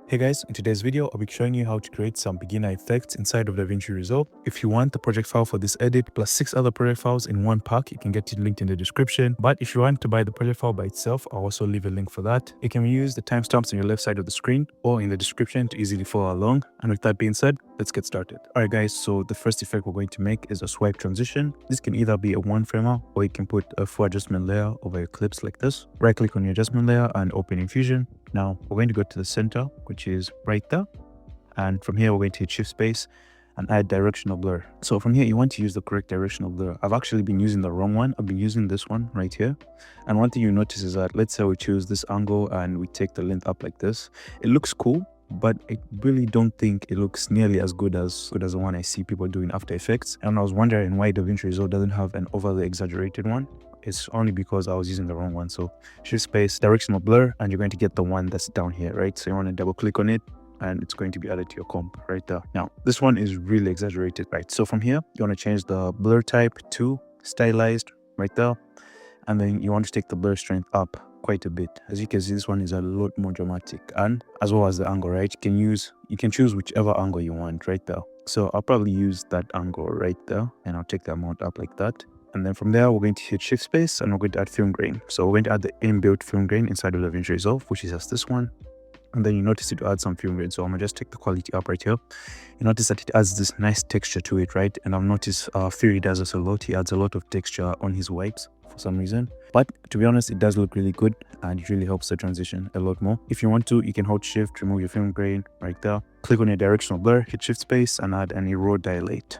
Hey guys, in today's video, I'll be showing you how to create some beginner effects inside of Davinci Resolve. If you want the project file for this edit plus 6 other project files in one pack, you can get it linked in the description. But if you want to buy the project file by itself, I'll also leave a link for that. You can use the timestamps on your left side of the screen or in the description to easily follow along. And with that being said, let's get started. Alright guys, so the first effect we're going to make is a swipe transition. This can either be a one framer or you can put a full adjustment layer over your clips like this. Right click on your adjustment layer and open in Fusion. Now we're going to go to the center, which is right there. And from here, we're going to hit shift space and add directional blur. So from here, you want to use the correct directional blur. I've actually been using the wrong one. I've been using this one right here. And one thing you notice is that, let's say we choose this angle and we take the length up like this. It looks cool, but I really don't think it looks nearly as good as the one I see people doing After Effects. And I was wondering why Davinci Resolve doesn't have an overly exaggerated one. It's only because I was using the wrong one. So shift space, directional blur, and you're going to get the one that's down here, right? So you want to double click on it and it's going to be added to your comp right there. Now, this one is really exaggerated, right? So from here, you want to change the blur type to stylized right there. And then you want to take the blur strength up quite a bit. As you can see, this one is a lot more dramatic, and as well as the angle, right? You can choose whichever angle you want right there. So I'll probably use that angle right there and I'll take the amount up like that. And then from there, we're going to hit shift space and we're going to add film grain. So we're going to add the inbuilt film grain inside of Davinci Resolve, which is just this one. And then you notice it to add some film grain. So I'm gonna just take the quality up right here. You notice that it adds this nice texture to it, right? And I've noticed Fury does this a lot. He adds a lot of texture on his wipes for some reason. But to be honest, it does look really good and it really helps the transition a lot more. If you want to, you can hold shift, remove your film grain right there. Click on your directional blur, hit shift space and add an erode dilate.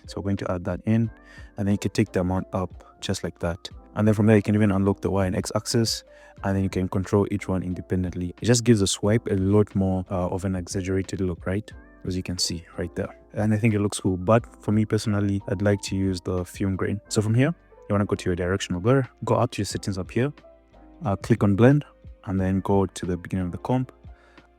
So we're going to add that in, and then you can take the amount up just like that. And then from there, you can even unlock the Y and X axis, and then you can control each one independently. It just gives the swipe a lot more of an exaggerated look, right? As you can see right there. And I think it looks cool. But for me personally, I'd like to use the film grain. So from here, you want to go to your directional blur, go up to your settings up here, click on blend, and then go to the beginning of the comp,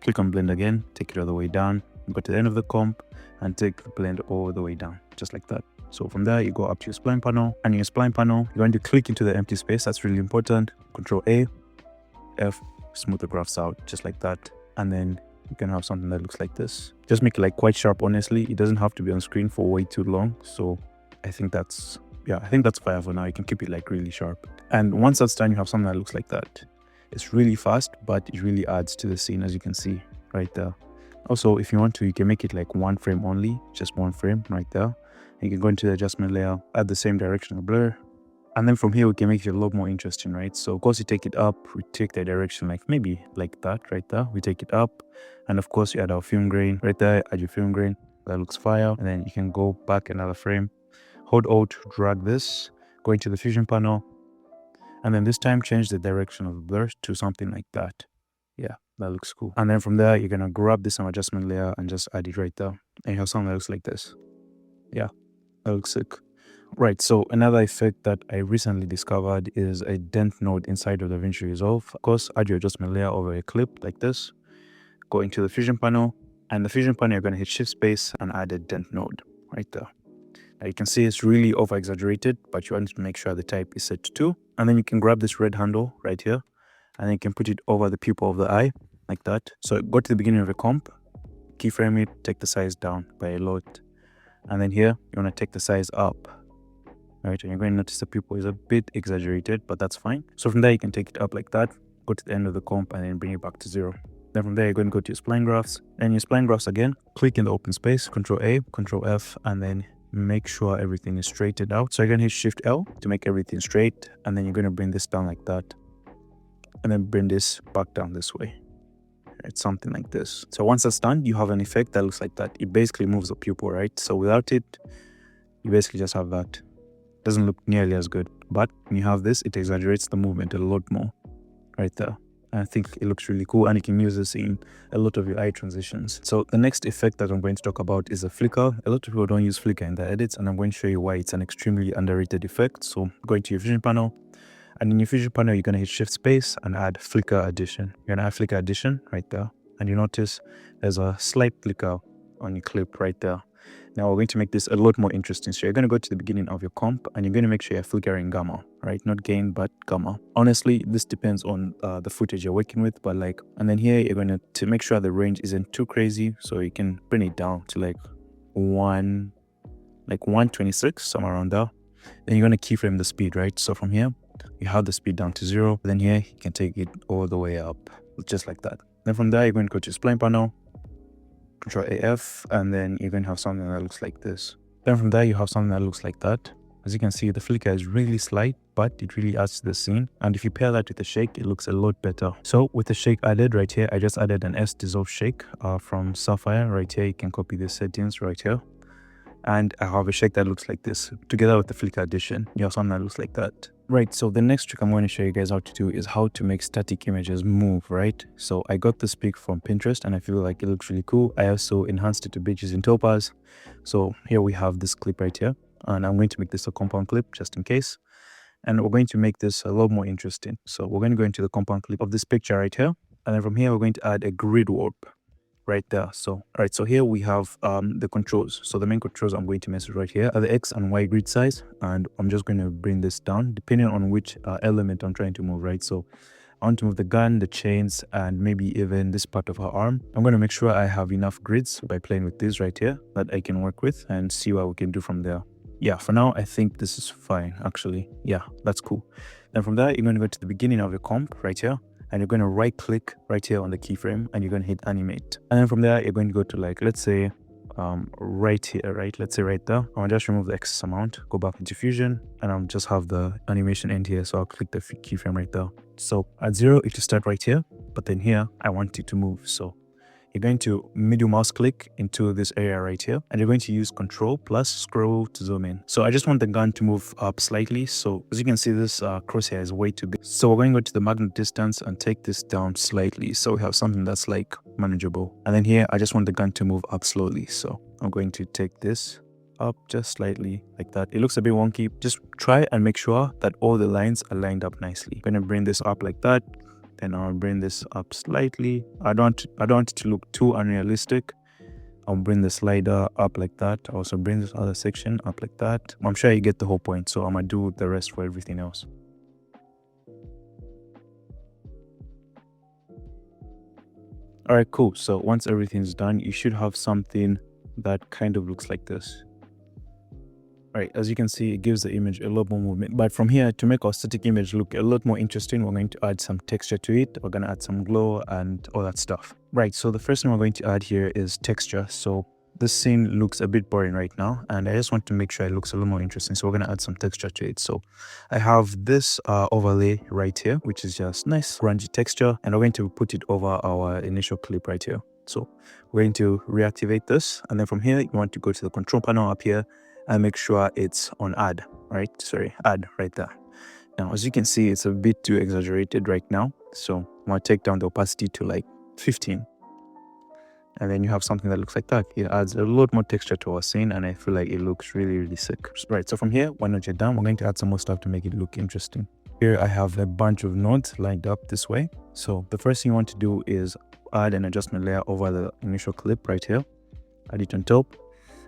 click on blend again, take it all the way down, go to the end of the comp and take the blend all the way down, just like that. So from there, you go up to your spline panel, and in your spline panel, you're going to click into the empty space. That's really important. Control A, F, smooth the graphs out, just like that. And then you can have something that looks like this. Just make it like quite sharp, honestly. It doesn't have to be on screen for way too long. So I think that's fire for now. You can keep it like really sharp. And once that's done, you have something that looks like that. It's really fast, but it really adds to the scene, as you can see right there. Also, if you want to, you can make it like one frame only, just one frame right there. You can go into the adjustment layer, add the same directional blur. And then from here, we can make it a lot more interesting, right? So of course, you take it up, we take the direction like maybe like that right there. We take it up. And of course, you add our film grain right there, add your film grain. That looks fire. And then you can go back another frame, hold Alt, drag this, go into the fusion panel. And then this time, change the direction of the blur to something like that. Yeah, that looks cool. And then from there, you're going to grab this adjustment layer and just add it right there. And you have something that looks like this. Yeah, that looks sick. Right, so another effect that I recently discovered is a dent node inside of Davinci Resolve. Of course, add your adjustment layer over a clip like this. Go into the fusion panel. And the fusion panel, you're going to hit shift space and add a dent node right there. Now you can see it's really over exaggerated, but you want to make sure the type is set to 2. And then you can grab this red handle right here. And then you can put it over the pupil of the eye like that. So go to the beginning of the comp, keyframe it, take the size down by a lot. And then here, you want to take the size up. Right, and you're going to notice the pupil is a bit exaggerated, but that's fine. So from there, you can take it up like that, go to the end of the comp and then bring it back to 0. Then from there, you're going to go to your spline graphs. And your spline graphs again, click in the open space, Control A, Control F, and then make sure everything is straightened out. So you're going to hit Shift L to make everything straight. And then you're going to bring this down like that. And then bring this back down this way. It's something like this. So once that's done, you have an effect that looks like that. It basically moves the pupil, right? So without it, you basically just have that. Doesn't look nearly as good. But when you have this, it exaggerates the movement a lot more right there. And I think it looks really cool, and you can use this in a lot of your eye transitions. So the next effect that I'm going to talk about is a flicker. A lot of people don't use flicker in their edits, and I'm going to show you why it's an extremely underrated effect. So go into your fusion panel, and in your fusion panel, you're going to hit shift space and add flicker addition. You're going to add flicker addition right there. And you notice there's a slight flicker on your clip right there. Now we're going to make this a lot more interesting. So you're going to go to the beginning of your comp and you're going to make sure you're flickering gamma, right? Not gain, but gamma. Honestly, this depends on the footage you're working with, but like, and then here you're going to make sure the range isn't too crazy. So you can bring it down to like 126, somewhere around there. Then you're going to keyframe the speed, right? So from here, you have the speed down to 0. Then here, you can take it all the way up, just like that. Then from there, you're going to go to spline panel, Control AF, and then you're going to have something that looks like this. Then from there, you have something that looks like that. As you can see, the flicker is really slight, but it really adds to the scene. And if you pair that with the shake, it looks a lot better. So with the shake added right here, I just added an S Dissolve shake from Sapphire. Right here, you can copy the settings right here. And I have a shake that looks like this. Together with the flicker addition, you have something that looks like that. Right, so the next trick I'm going to show you guys how to do is how to make static images move, right? So I got this pic from Pinterest and I feel like it looks really cool. I also enhanced it a bit using Topaz. So here we have this clip right here, and I'm going to make this a compound clip just in case. And we're going to make this a lot more interesting. So we're going to go into the compound clip of this picture right here. And then from here, we're going to add a grid warp right there. So all right, so here we have the controls. So the main controls I'm going to mess with right here are the X and Y grid size, and I'm just going to bring this down depending on which element I'm trying to move, right? So I want to move the gun, the chains, and maybe even this part of her arm. I'm going to make sure I have enough grids by playing with this right here that I can work with and see what we can do from there. Yeah, for now, I think this is fine, actually. Yeah, that's cool. Then from there, you're going to go to the beginning of your comp right here, and you're going to right click right here on the keyframe and you're going to hit animate. And then from there, you're going to go to like, let's say right here, right? Let's say right there. I'll just remove the excess amount, go back into Fusion, and I'll just have the animation end here. So I'll click the keyframe right there. So at 0, it will start right here, but then here, I want it to move. So you're going to middle mouse click into this area right here, and you're going to use Control plus scroll to zoom in. So I just want the gun to move up slightly. So as you can see, this crosshair is way too big. So we're going to go to the magnet distance and take this down slightly. So we have something that's like manageable. And then here, I just want the gun to move up slowly. So I'm going to take this up just slightly like that. It looks a bit wonky. Just try and make sure that all the lines are lined up nicely. I'm going to bring this up like that. Then I'll bring this up slightly. I don't want it to look too unrealistic. I'll bring the slider up like that. I'll also bring this other section up like that. I'm sure you get the whole point, so I'm gonna do the rest for everything else. All right, cool. So once everything's done, you should have something that kind of looks like this. Right, as you can see, it gives the image a lot more movement. But from here, to make our static image look a lot more interesting, we're going to add some texture to it. We're going to add some glow and all that stuff. Right, so the first thing we're going to add here is texture. So this scene looks a bit boring right now, and I just want to make sure it looks a little more interesting. So we're going to add some texture to it. So I have this overlay right here, which is just nice grungy texture, and we're going to put it over our initial clip right here. So we're going to reactivate this, and then from here, you want to go to the control panel up here and make sure it's on add, right? Sorry, add right there. Now, as you can see, it's a bit too exaggerated right now. So I'm going to take down the opacity to like 15. And then you have something that looks like that. It adds a lot more texture to our scene, and I feel like it looks really, really sick. Right, so from here, when you're done, we're going to add some more stuff to make it look interesting. Here I have a bunch of nodes lined up this way. So the first thing you want to do is add an adjustment layer over the initial clip right here. Add it on top.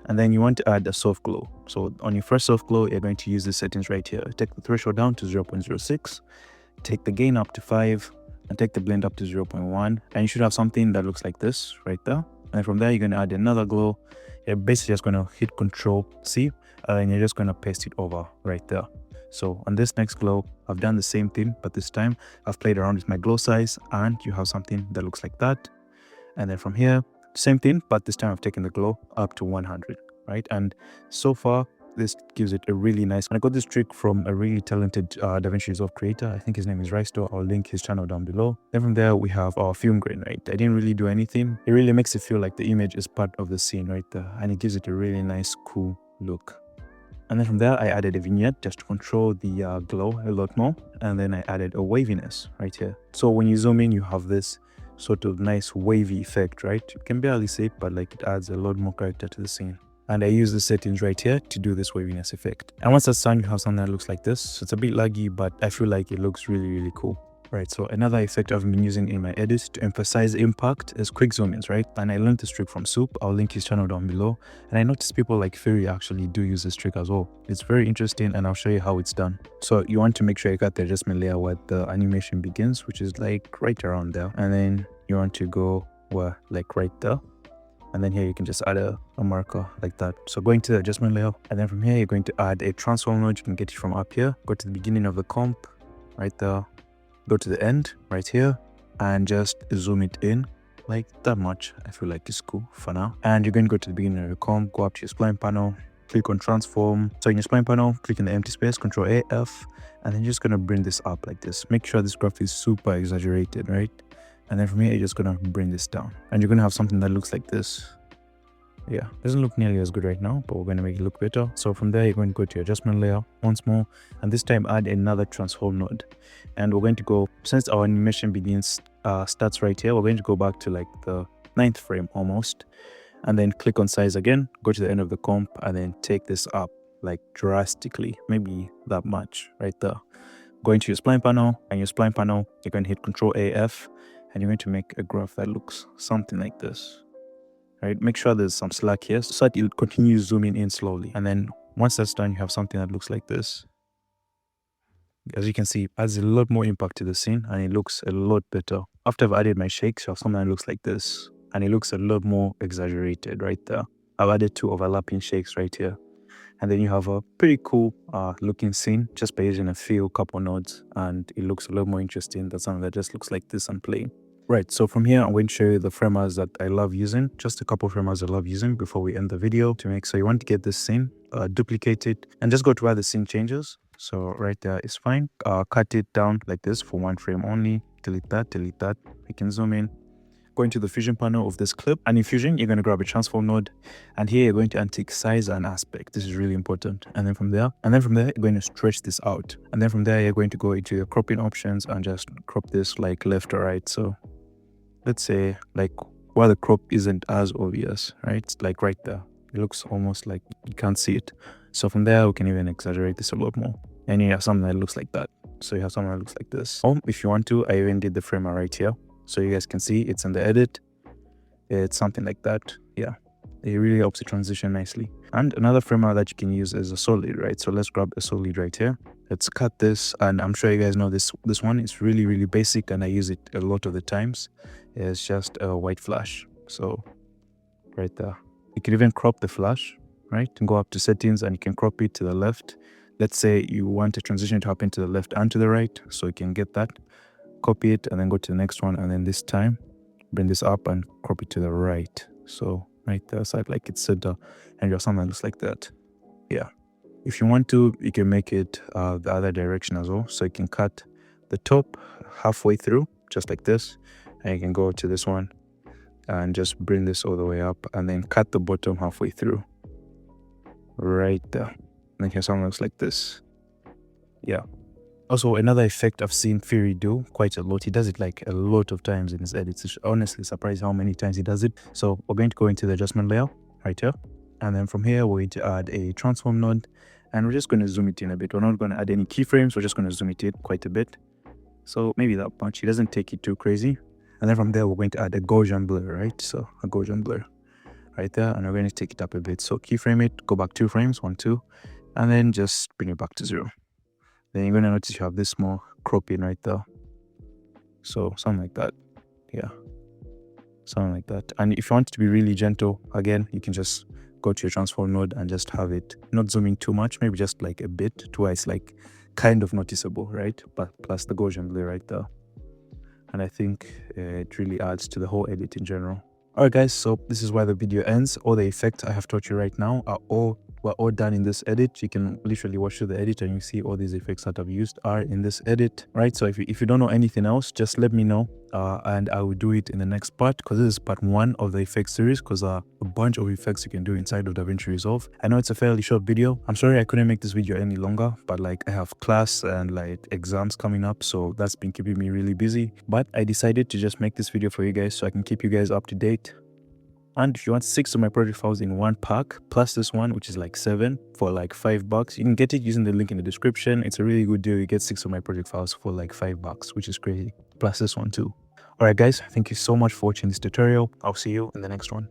And then you want to add a soft glow. So on your first soft glow, you're going to use the settings right here. Take the threshold down to 0.06, take the gain up to 5, and take the blend up to 0.1. And you should have something that looks like this right there. And from there, you're going to add another glow. You're basically just going to hit Control C, and then you're just going to paste it over right there. So on this next glow, I've done the same thing, but this time I've played around with my glow size, and you have something that looks like that. And then from here, same thing, but this time I've taken the glow up to 100, right? And so far, this gives it a really nice. And I got this trick from a really talented Davinci Resolve creator. I think his name is Risto. I'll link his channel down below. Then from there, we have our film grain, right? I didn't really do anything. It really makes it feel like the image is part of the scene right there. And it gives it a really nice, cool look. And then from there, I added a vignette just to control the glow a lot more. And then I added a waviness right here. So when you zoom in, you have this sort of nice wavy effect, right? You can barely see it, but like it adds a lot more character to the scene. And I use the settings right here to do this waviness effect. And once that's done, you have something that looks like this. So it's a bit laggy, but I feel like it looks really, really cool. Right, so another effect I've been using in my edits to emphasize impact is quick zoom-ins, right? And I learned this trick from Soup. I'll link his channel down below. And I noticed people like Fury actually do use this trick as well. It's very interesting, and I'll show you how it's done. So you want to make sure you got the adjustment layer where the animation begins, which is like right around there. And then you want to go where, like right there. And then here you can just add a marker like that. So going to the adjustment layer, and then from here you're going to add a transform node. You can get it from up here. Go to the beginning of the comp, right there. Go to the end right here and just zoom it in like that much. I feel like it's cool for now. And you're going to go to the beginning of your comp, go up to your spline panel, click on transform. So in your spline panel, click in the empty space, Control AF, and then you're just going to bring this up like this. Make sure this graph is super exaggerated, right? And then from here, you're just going to bring this down, and you're going to have something that looks like this. Yeah, doesn't look nearly as good right now, but we're going to make it look better. So from there, you're going to go to your adjustment layer once more, and this time add another transform node. And we're going to go, since our animation begins, starts right here, we're going to go back to like the 9th frame almost, and then click on size again, go to the end of the comp, and then take this up like drastically, maybe that much right there. Go into your spline panel, and your spline panel, you're going to hit Control AF, and you're going to make a graph that looks something like this. Right, make sure there's some slack here so that it continues zooming in slowly. And then once that's done, you have something that looks like this. As you can see, it adds a lot more impact to the scene, and it looks a lot better. After I've added my shakes, you have something that looks like this, and it looks a lot more exaggerated right there. I've added 2 overlapping shakes right here. And then you have a pretty cool looking scene just by using a few couple nodes, and it looks a lot more interesting than something that just looks like this and plain. Right, so from here, I'm going to show you the framers that I love using. Just a couple of framers I love using before we end the video to make. So you want to get this scene, duplicate it, and just go to where the scene changes. So right there is fine. Cut it down like this for 1 frame only. Delete that. We can zoom in. Go into the fusion panel of this clip, and in fusion, you're going to grab a transform node, and here you're going to untick size and aspect. This is really important. And then from there, you're going to stretch this out. And then from there, you're going to go into your cropping options and just crop this like left or right. So let's say like where the crop isn't as obvious, right? It's like right there. It looks almost like you can't see it. So from there, we can even exaggerate this a lot more. And you have something that looks like that. So you have something that looks like this. If you want to, I even did the framer right here. So you guys can see it's in the edit. It's something like that. Yeah, it really helps it transition nicely. And another framer that you can use is a solid, right? So let's grab a solid right here. Let's cut this, and I'm sure you guys know this one is really, really basic, and I use it a lot of the times. It's just a white flash. So right there, you can even crop the flash, right? And go up to settings, and you can crop it to the left. Let's say you want a transition to happen to the left and to the right, so you can get that. Copy it and then go to the next one, and then this time bring this up and crop it to the right. So right there, side like it's center, and you have something that looks like that. Yeah, if you want to, you can make it the other direction as well. So you can cut the top halfway through just like this, and you can go to this one and just bring this all the way up, and then cut the bottom halfway through right there. And then here's something that looks like this. Yeah. Also, another effect I've seen Fury do quite a lot. He does it like a lot of times in his edits. It's honestly surprised how many times he does it. So we're going to go into the adjustment layer right here. And then from here, we're going to add a transform node. And we're just going to zoom it in a bit. We're not going to add any keyframes. We're just going to zoom it in quite a bit. So maybe that much. He doesn't take it too crazy. And then from there, we're going to add a Gaussian blur, right? So a Gaussian blur right there. And we're going to take it up a bit. So keyframe it, go back 2 frames, 1, 2. And then just bring it back to 0. Then you're going to notice you have this small cropping right there. So something like that. Yeah. Something like that. And if you want it to be really gentle, again, you can just go to your transform node and just have it not zooming too much, maybe just like a bit to where it's like kind of noticeable, right? But plus the Gaussian blur right there. And I think it really adds to the whole edit in general. Alright guys, so this is where the video ends. All the effects I have taught you right now were all done in this edit. You can literally watch through the edit and you see all these effects that I've used are in this edit, right? So if you don't know anything else, just let me know and I will do it in the next part, because this is part 1 of the effects series, because a bunch of effects you can do inside of Davinci Resolve. I know it's a fairly short video. I'm sorry I couldn't make this video any longer, but like I have class and like exams coming up, so that's been keeping me really busy. But I decided to just make this video for you guys so I can keep you guys up to date. And if you want 6 of my project files in one pack, plus this one, which is like 7 for like $5, you can get it using the link in the description. It's a really good deal. You get 6 of my project files for like $5, which is crazy. Plus this one too. Alright guys, thank you so much for watching this tutorial. I'll see you in the next one.